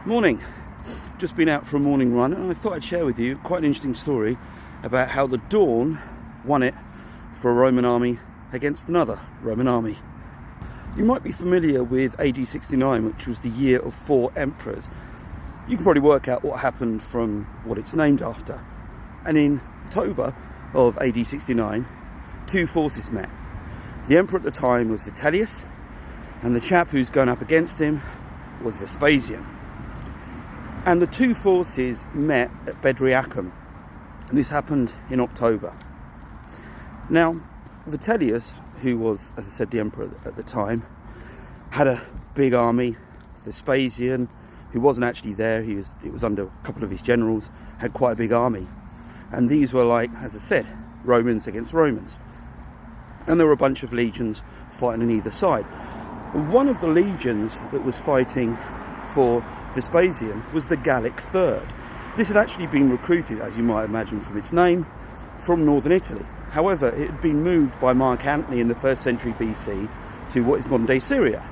Morning. Just been out for a morning run and I thought I'd share with you quite an interesting story about how the dawn won it for a Roman army against another Roman army. You might be familiar with AD 69, which was the year of 4 emperors. You can probably work out what happened from what it's named after. And in October of AD 69, 2 forces met. The emperor at the time was Vitellius, and the chap who's going up against him was Vespasian. And the 2 forces met at Bedriacum, and this happened in October. Now, Vitellius, who was, as I said, the emperor at the time, had a big army. Vespasian, who wasn't actually there, it was under a couple of his generals, had quite a big army. And these were like, as I said, Romans against Romans. And there were a bunch of legions fighting on either side. And one of the legions that was fighting for Vespasian was the Gallic Third. This had actually been recruited, as you might imagine from its name, from northern Italy. However, it had been moved by Mark Antony in the 1st century BC to what is modern-day Syria.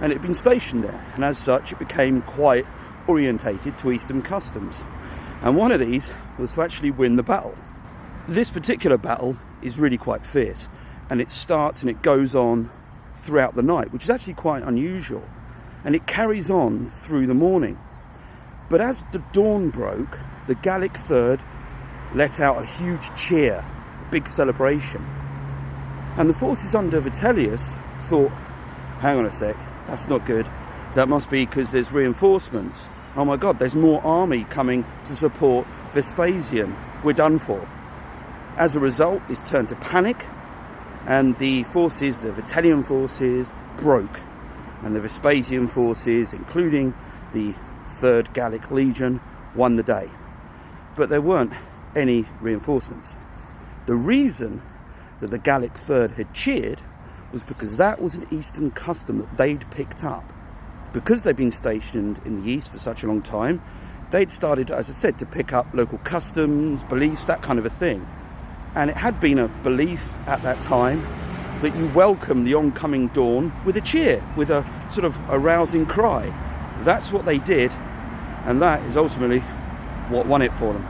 And it had been stationed there, and as such it became quite orientated to Eastern customs. And one of these was to actually win the battle. This particular battle is really quite fierce, and it starts and it goes on throughout the night, which is actually quite unusual. And it carries on through the morning. But as the dawn broke, the Gallic Third let out a huge cheer, a big celebration. And the forces under Vitellius thought, hang on a sec, that's not good. That must be because there's reinforcements. Oh my God, there's more army coming to support Vespasian. We're done for. As a result, this turned to panic, and the forces, the Vitellian forces, broke. And the Vespasian forces, including the 3rd Gallic Legion, won the day. But there weren't any reinforcements. The reason that the Gallic Third had cheered was because that was an Eastern custom that they'd picked up. Because they'd been stationed in the East for such a long time, they'd started, as I said, to pick up local customs, beliefs, that kind of a thing. And it had been a belief at that time that you welcome the oncoming dawn with a cheer, with a sort of a rousing cry. That's what they did, and that is ultimately what won it for them.